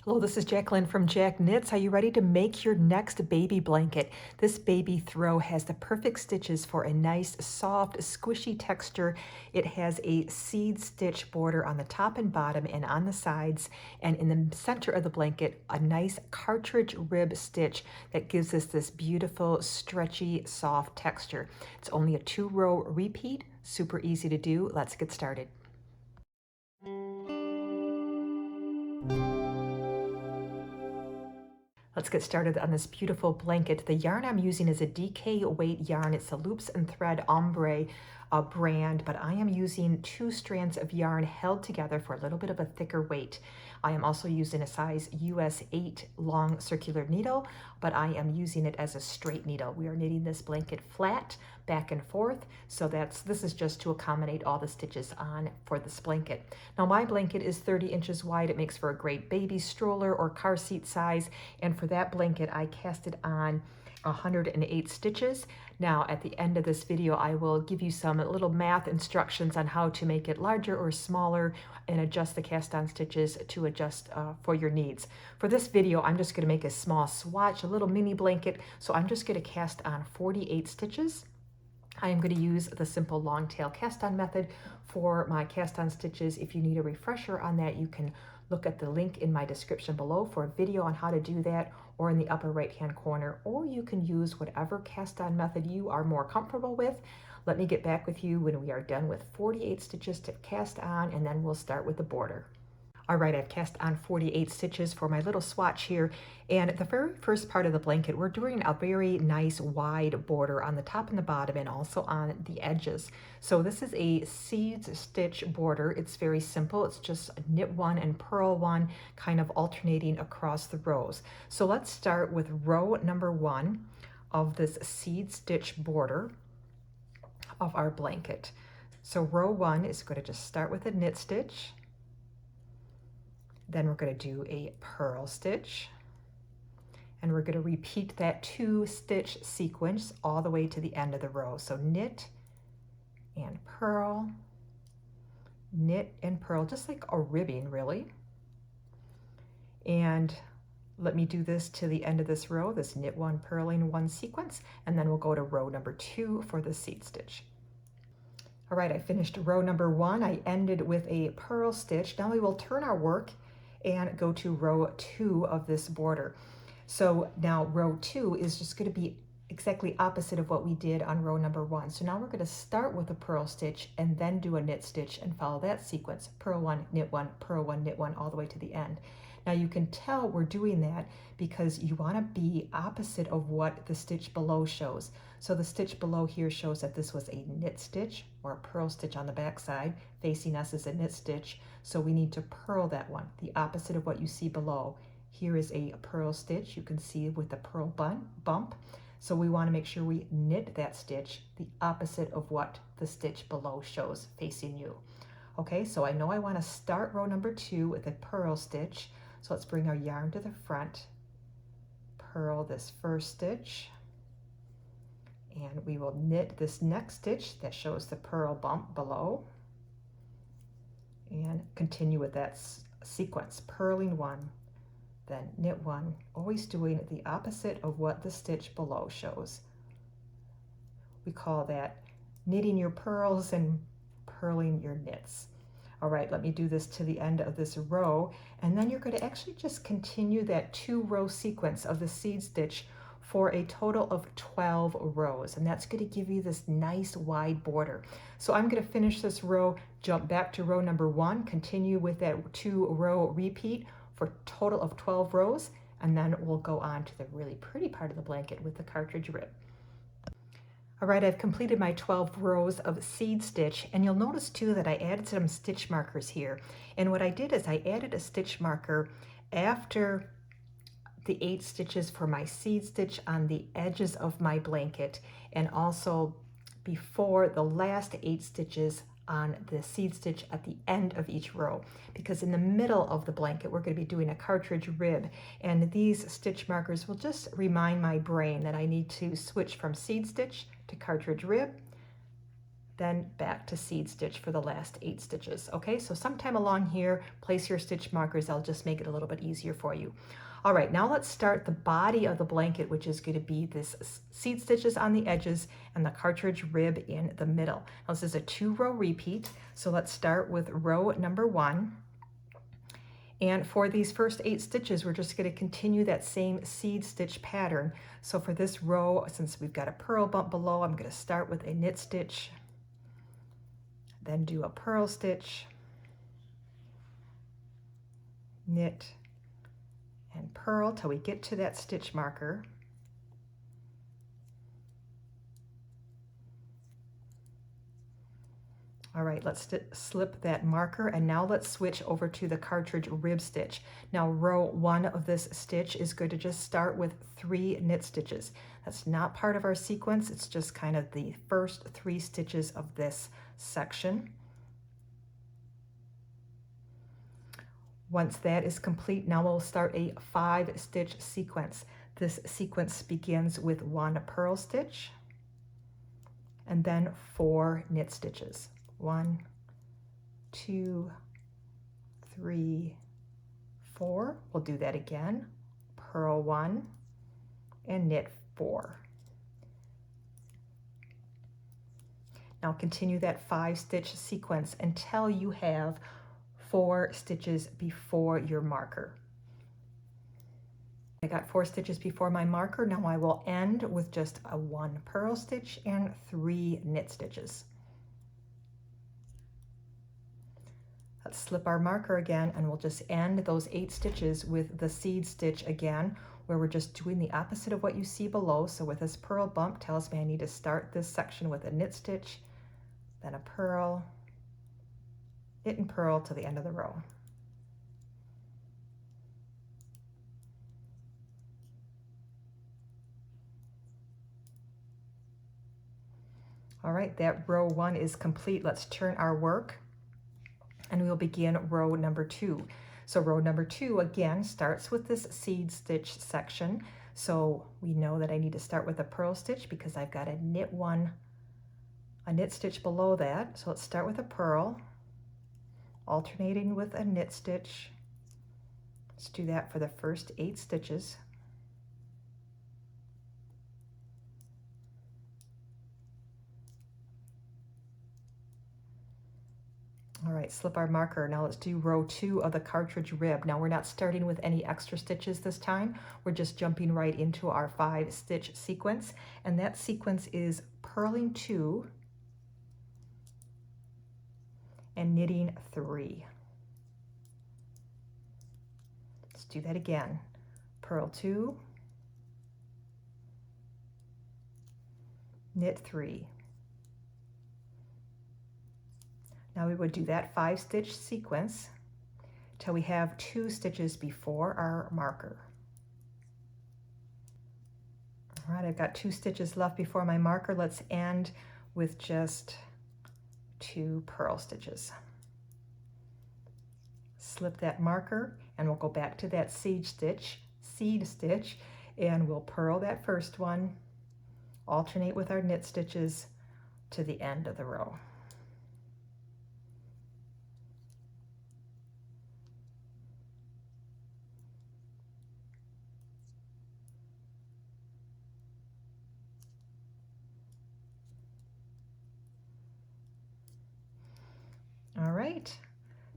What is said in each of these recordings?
Hello, this is Jacqueline from Jack Knits. Are you ready to make your next baby blanket? This baby throw has the perfect stitches for a nice, soft, squishy texture. It has a seed stitch border on the top and bottom and on the sides, and in the center of the blanket, a nice cartridge rib stitch that gives us this beautiful, stretchy, soft texture. It's only a 2-row repeat, super easy to do. Let's get started. Let's get started on this beautiful blanket. The yarn I'm using is a DK weight yarn. It's a Loops and Thread Ombre brand, but I am using 2 strands of yarn held together for a little bit of a thicker weight. I am also using a size US 8 long circular needle, but I am using it as a straight needle. We are knitting this blanket flat, back and forth, so this is just to accommodate all the stitches on for this blanket. Now my blanket is 30 inches wide. It makes for a great baby stroller or car seat size, and for that blanket I cast it on 108 stitches. Now at the end of this video I will give you some little math instructions on how to make it larger or smaller and adjust the cast on stitches to adjust for your needs. For this video I'm just going to make a small swatch, a little mini blanket, so I'm just going to cast on 48 stitches. I am going to use the simple long tail cast on method for my cast on stitches. If you need a refresher on that, you can look at the link in my description below for a video on how to do that, or in the upper right hand corner, or you can use whatever cast on method you are more comfortable with. Let me get back with you when we are done with 48 stitches to cast on, and then we'll start with the border. All right, I've cast on 48 stitches for my little swatch here, and the very first part of the blanket, we're doing a very nice wide border on the top and the bottom and also on the edges. So this is a seed stitch border. It's very simple. It's just knit one and purl one, kind of alternating across the rows. So let's start with row number 1 of this seed stitch border of our blanket. So row 1 is going to just start with a knit stitch. Then we're going to do a purl stitch, and we're going to repeat that 2-stitch sequence all the way to the end of the row. So knit and purl, knit and purl, just like a ribbing really. And let me do this to the end of this row, this knit 1, purling 1 sequence, and then we'll go to row number 2 for the seed stitch. All right, I finished row number 1. I ended with a purl stitch. Now we will turn our work and go to row 2 of this border. So now row 2 is just going to be exactly opposite of what we did on row number 1. So now we're going to start with a purl stitch and then do a knit stitch and follow that sequence: purl 1, knit 1, purl 1, knit 1, all the way to the end. Now you can tell we're doing that because you want to be opposite of what the stitch below shows. So the stitch below here shows that this was a knit stitch or a purl stitch on the back side. Facing us is a knit stitch, so we need to purl that one, the opposite of what you see below. Here is a purl stitch, you can see with the purl bump. So we want to make sure we knit that stitch the opposite of what the stitch below shows facing you. Okay, so I know I want to start row number 2 with a purl stitch. So let's bring our yarn to the front, purl this first stitch, and we will knit this next stitch that shows the purl bump below, and continue with that sequence, purling 1, then knit 1, always doing the opposite of what the stitch below shows. We call that knitting your purls and purling your knits. All right, let me do this to the end of this row, and then you're going to actually just continue that 2-row sequence of the seed stitch for a total of 12 rows, and that's going to give you this nice wide border. So I'm going to finish this row, jump back to row number 1, continue with that 2-row repeat for a total of 12 rows, and then we'll go on to the really pretty part of the blanket with the cartridge rib. All right, I've completed my 12 rows of seed stitch, and you'll notice too that I added some stitch markers here. And what I did is I added a stitch marker after the 8 stitches for my seed stitch on the edges of my blanket, and also before the last 8 stitches on the seed stitch at the end of each row, because in the middle of the blanket we're going to be doing a cartridge rib, and these stitch markers will just remind my brain that I need to switch from seed stitch to cartridge rib, then back to seed stitch for the last 8 stitches. Okay, so sometime along here, place your stitch markers. I'll just make it a little bit easier for you. All right, now let's start the body of the blanket, which is going to be this seed stitches on the edges and the cartridge rib in the middle. Now this is a 2-row repeat, so let's start with row number 1. And for these first 8 stitches, we're just going to continue that same seed stitch pattern. So for this row, since we've got a purl bump below, I'm going to start with a knit stitch, then do a purl stitch, knit, and purl till we get to that stitch marker. All right, let's slip that marker, and now let's switch over to the cartridge rib stitch. Now row 1 of this stitch is going to just start with 3 knit stitches. That's not part of our sequence, it's just kind of the first 3 stitches of this section. Once that is complete, now we'll start a 5-stitch sequence. This sequence begins with 1 purl stitch and then 4 knit stitches. 1, 2, 3, 4. We'll do that again. Purl 1 and knit 4. Now continue that 5-stitch sequence until you have 4 stitches before your marker. I got 4 stitches before my marker. Now I will end with just a 1 purl stitch and 3 knit stitches. Let's slip our marker again, and we'll just end those 8 stitches with the seed stitch again, where we're just doing the opposite of what you see below. So with this purl bump, tells me I need to start this section with a knit stitch, then a purl, knit and purl to the end of the row. All right, that row 1 is complete. Let's turn our work and we'll begin row number 2. So row number 2 again starts with this seed stitch section. So we know that I need to start with a purl stitch because I've got a knit stitch below that. So let's start with a purl, alternating with a knit stitch. Let's do that for the first 8 stitches. All right, slip our marker. Now let's do row 2 of the cartridge rib. Now we're not starting with any extra stitches this time. We're just jumping right into our 5-stitch sequence. And that sequence is purling 2 and knitting 3. Let's do that again. Purl 2, knit 3. Now we would do that 5-stitch sequence till we have 2 stitches before our marker. All right, I've got 2 stitches left before my marker. Let's end with just 2 purl stitches. Slip that marker and we'll go back to that seed stitch, and we'll purl that first one, alternate with our knit stitches to the end of the row. All right,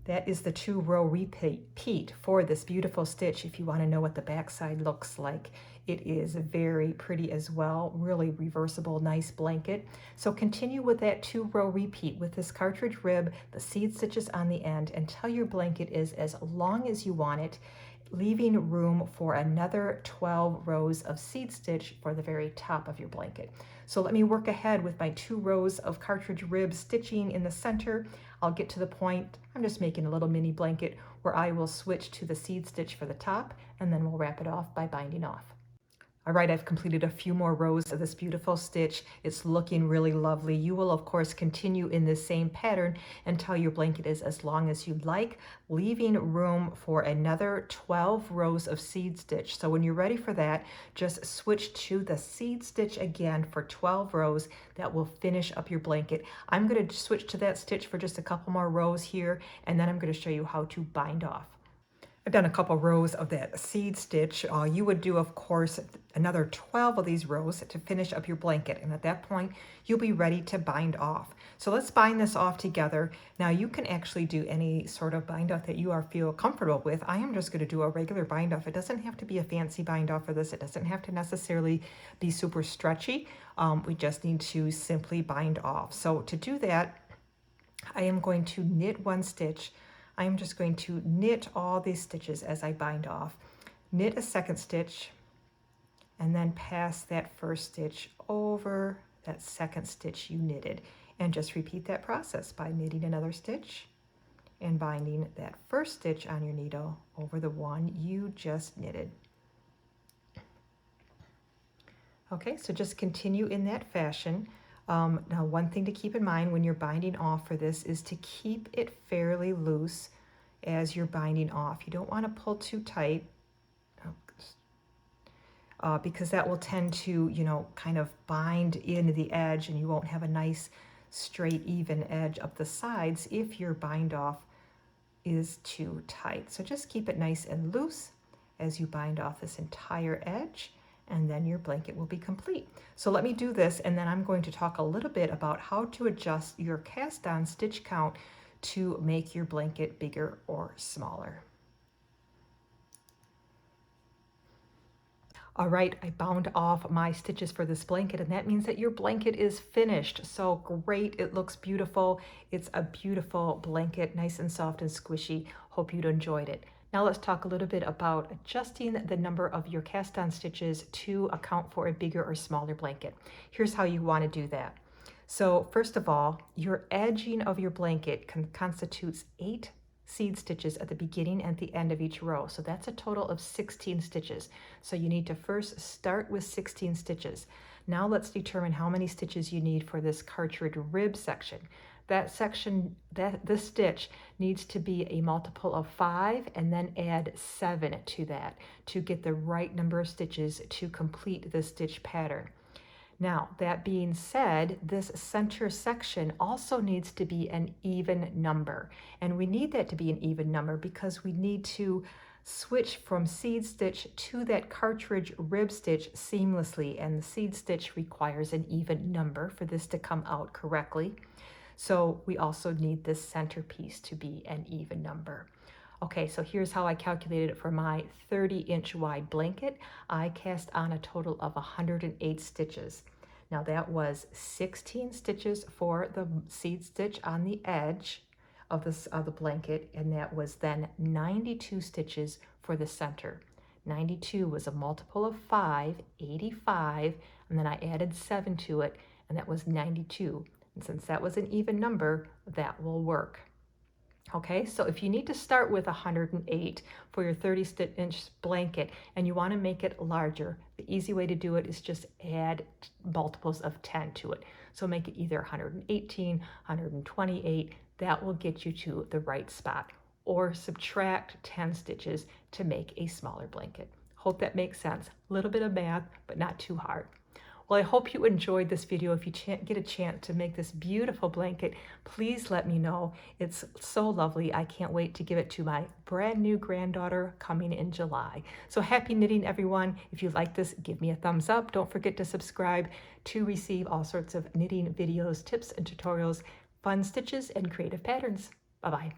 that is the 2-row repeat for this beautiful stitch. If you want to know what the back side looks like, it is very pretty as well, really reversible, nice blanket. So continue with that 2-row repeat with this cartridge rib, the seed stitches on the end, until your blanket is as long as you want it, leaving room for another 12 rows of seed stitch for the very top of your blanket. So let me work ahead with my 2 rows of cartridge rib stitching in the center. I'll get to the point, I'm just making a little mini blanket where I will switch to the seed stitch for the top, and then we'll wrap it off by binding off. All right, I've completed a few more rows of this beautiful stitch. It's looking really lovely. You will, of course, continue in this same pattern until your blanket is as long as you'd like, leaving room for another 12 rows of seed stitch. So when you're ready for that, just switch to the seed stitch again for 12 rows. That will finish up your blanket. I'm going to switch to that stitch for just a couple more rows here, and then I'm going to show you how to bind off. I've done a couple rows of that seed stitch. You would do, of course, another 12 of these rows to finish up your blanket. And at that point, you'll be ready to bind off. So let's bind this off together. Now you can actually do any sort of bind off that you feel comfortable with. I am just going to do a regular bind off. It doesn't have to be a fancy bind off for this. It doesn't have to necessarily be super stretchy. We just need to simply bind off. So to do that, I am going to knit one stitch. I'm just going to knit all these stitches as I bind off. Knit a second stitch, and then pass that first stitch over that second stitch you knitted. And just repeat that process by knitting another stitch and binding that first stitch on your needle over the one you just knitted. Okay, so just continue in that fashion. Now, one thing to keep in mind when you're binding off for this is to keep it fairly loose as you're binding off. You don't want to pull too tight because that will tend to, kind of bind in the edge, and you won't have a nice straight even edge up the sides if your bind off is too tight. So just keep it nice and loose as you bind off this entire edge, and then your blanket will be complete. So let me do this, and then I'm going to talk a little bit about how to adjust your cast on stitch count to make your blanket bigger or smaller. All right, I bound off my stitches for this blanket, and that means that your blanket is finished. So great, it looks beautiful. It's a beautiful blanket, nice and soft and squishy. Hope you'd enjoyed it. Now let's talk a little bit about adjusting the number of your cast on stitches to account for a bigger or smaller blanket. Here's how you want to do that. So first of all, your edging of your blanket constitutes 8 seed stitches at the beginning and the end of each row. So that's a total of 16 stitches. So you need to first start with 16 stitches. Now let's determine how many stitches you need for this cartridge rib section. That section, this stitch needs to be a multiple of 5 and then add 7 to that to get the right number of stitches to complete the stitch pattern. Now, that being said, this center section also needs to be an even number. And we need that to be an even number because we need to switch from seed stitch to that cartridge rib stitch seamlessly. And the seed stitch requires an even number for this to come out correctly. So we also need this center piece to be an even number. Okay, so here's how I calculated it for my 30-inch wide blanket. I cast on a total of 108 stitches. Now that was 16 stitches for the seed stitch on the edge of the blanket, and that was then 92 stitches for the center. 92 was a multiple of 5, 85, and then I added 7 to it, and that was 92. And since that was an even number, that will work. Okay, so if you need to start with 108 for your 30-inch blanket and you want to make it larger, the easy way to do it is just add multiples of 10 to it. So make it either 118, 128, that will get you to the right spot. Or subtract 10 stitches to make a smaller blanket. Hope that makes sense. A little bit of math, but not too hard. Well, I hope you enjoyed this video. If you get a chance to make this beautiful blanket, please let me know. It's so lovely. I can't wait to give it to my brand new granddaughter coming in July. So happy knitting, everyone. If you like this, give me a thumbs up. Don't forget to subscribe to receive all sorts of knitting videos, tips and tutorials, fun stitches, and creative patterns. Bye-bye.